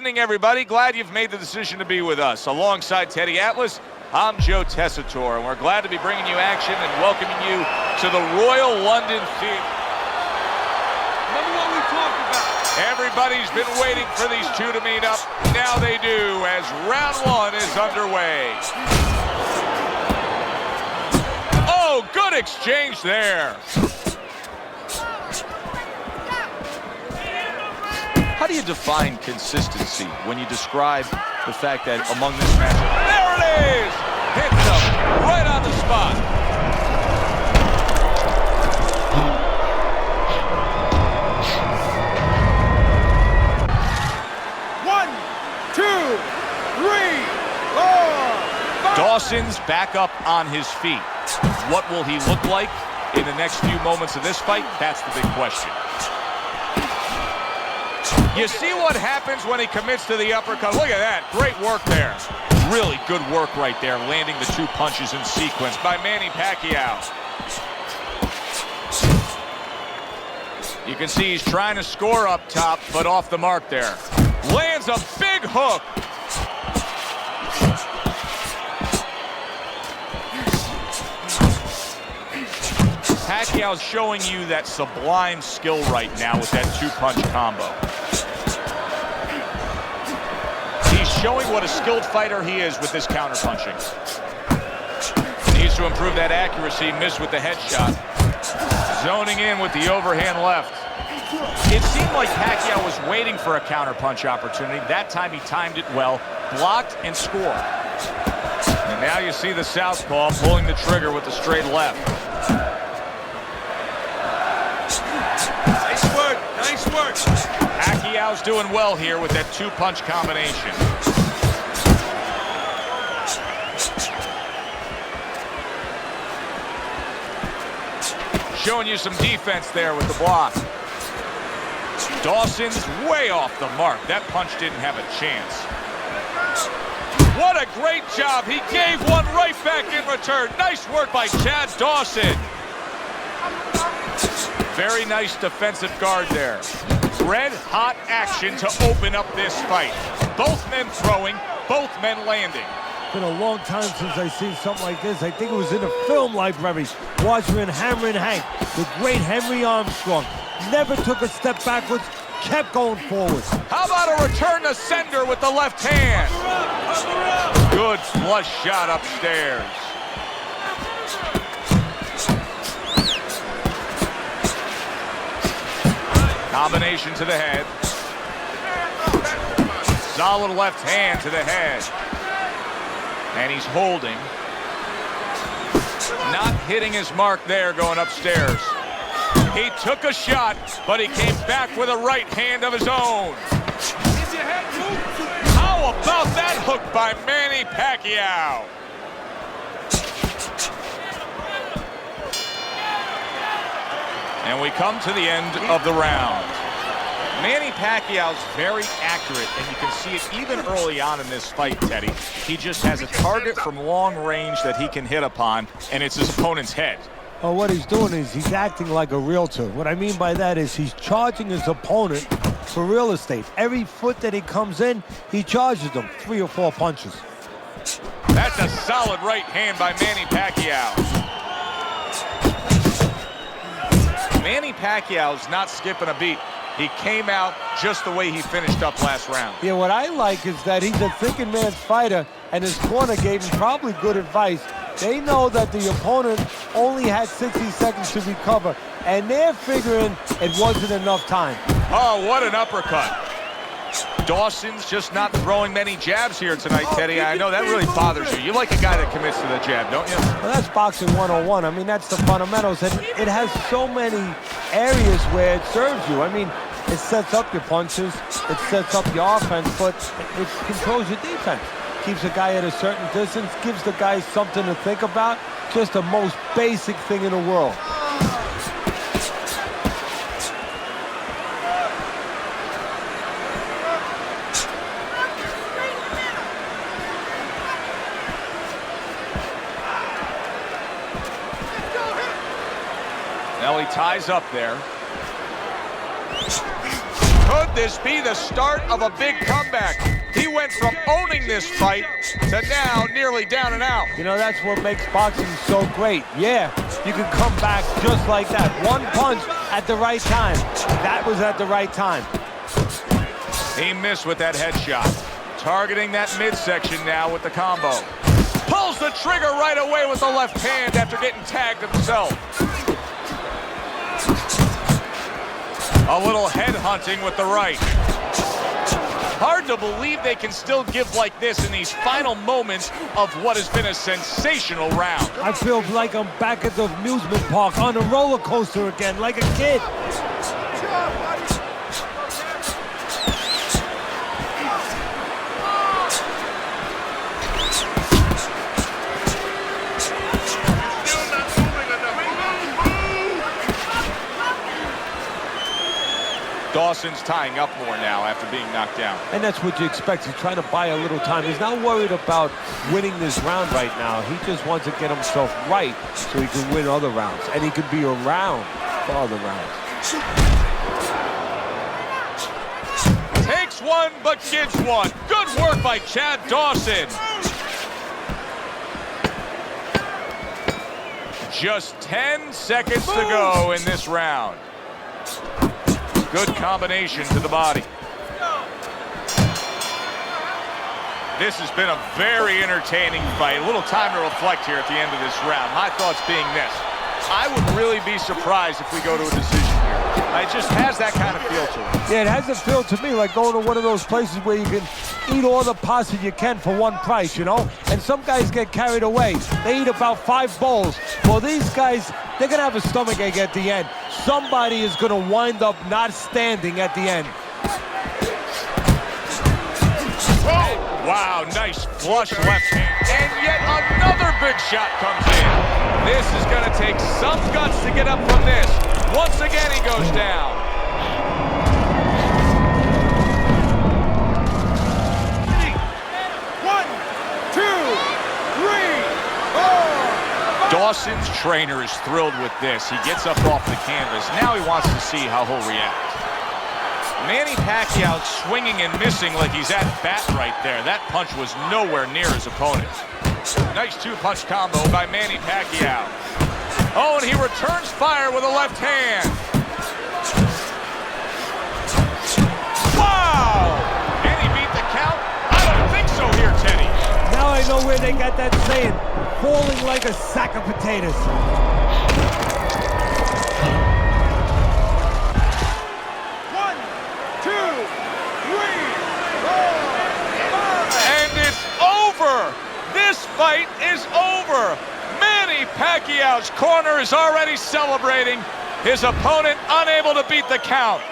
evening, everybody. Glad you've made the decision to be with us. Alongside Teddy Atlas, I'm Joe Tessitore, and we're glad to be bringing you action and welcoming you to the Royal London Theatre. Remember what we talked about. Everybody's been waiting for these two to meet up. Now they do, as round one is underway. Oh, good exchange there. How do you define consistency when you describe the fact that among this match? There it is! Hits him right on the spot. One, two, three, four, five. Dawson's back up on his feet. What will he look like in the next few moments of this fight? That's the big question. You see what happens when he commits to the uppercut. Look at that. Great work there. Really good work right there, landing the two punches in sequence by Manny Pacquiao. You can see he's trying to score up top, but off the mark there. Lands a big hook. Pacquiao's showing you that sublime skill right now with that two-punch combo. He's showing what a skilled fighter he is with this counterpunching. Needs to improve that accuracy, missed with the headshot. Zoning in with the overhand left. It seemed like Pacquiao was waiting for a counterpunch opportunity. That time he timed it well, blocked and scored. And now you see the southpaw pulling the trigger with the straight left. Nice work, nice work. Pacquiao's doing well here with that two-punch combination. Showing you some defense there with the block. Dawson's way off the mark. That punch didn't have a chance. What a great job. He gave one right back in return. Nice work by Chad Dawson. Very nice defensive guard there. Red-hot action to open up this fight. Both men throwing, both men landing. It's been a long time since I've seen something like this. I think it was in a film library. Watching Hammer and Hank, the great Henry Armstrong. Never took a step backwards, kept going forward. How about a return to sender with the left hand? Good flush shot upstairs. Combination to the head. Solid left hand to the head. And he's holding. Not hitting his mark there going upstairs. He took a shot, but he came back with a right hand of his own. How about that hook by Manny Pacquiao? And we come to the end of the round. Manny Pacquiao's very accurate, and you can see it even early on in this fight, Teddy. He just has a target from long range that he can hit upon, and it's his opponent's head. Well, what he's doing is he's acting like a realtor. What I mean by that is he's charging his opponent for real estate. Every foot that he comes in, he charges him 3 or 4 punches. That's a solid right hand by Manny Pacquiao. Manny Pacquiao's not skipping a beat. He came out just the way he finished up last round. Yeah, what I like is that he's a thinking man's fighter, and his corner gave him probably good advice. They know that the opponent only had 60 seconds to recover, and they're figuring it wasn't enough time. Oh, what an uppercut. Dawson's just not throwing many jabs here tonight, Teddy. I know that really bothers you. You like a guy that commits to the jab, don't you? Well, that's boxing 101. I mean, that's the fundamentals, and it has so many areas where it serves you. I mean, it sets up your punches, it sets up your offense, but it controls your defense. Keeps a guy at a certain distance, gives the guy something to think about. Just the most basic thing in the world. Now he ties up there. Could this be the start of a big comeback? He went from owning this fight to now nearly down and out. You know, that's what makes boxing so great. Yeah, you can come back just like that. One punch at the right time. That was at the right time. He missed with that headshot. Targeting that midsection now with the combo. Pulls the trigger right away with the left hand after getting tagged himself. A little head hunting with the right. Hard to believe they can still give like this in these final moments of what has been a sensational round. I feel like I'm back at the amusement park on a roller coaster again, like a kid. Dawson's tying up more now after being knocked down. And that's what you expect. He's trying to buy a little time. He's not worried about winning this round right now. He just wants to get himself right so he can win other rounds. And he can be around for other rounds. Takes one, but gets one. Good work by Chad Dawson. Just 10 seconds to go in this round. Good combination to the body. This has been a very entertaining fight. A little time to reflect here at the end of this round. My thoughts being this. I would really be surprised if we go to a decision here. It just has that kind of feel to it. Yeah, it has a feel to me like going to one of those places where you can eat all the pasta you can for one price, you know? And some guys get carried away. They eat about 5 bowls. Well, these guys, they're going to have a stomachache at the end. Somebody is going to wind up not standing at the end. Wow, nice flush left hand. And yet another big shot comes in. This is going to take some guts to get up from this. Once again, he goes down. One, two, three, four. Dawson's trainer is thrilled with this. He gets up off the canvas. Now he wants to see how he'll react. Manny Pacquiao swinging and missing like he's at bat right there. That punch was nowhere near his opponent. Nice 2-punch combo by Manny Pacquiao. Oh, and he returns fire with a left hand. Wow! And he beat the count? I don't think so here, Teddy. Now I know where they got that saying, falling like a sack of potatoes. This fight is over. Manny Pacquiao's corner is already celebrating. His opponent unable to beat the count.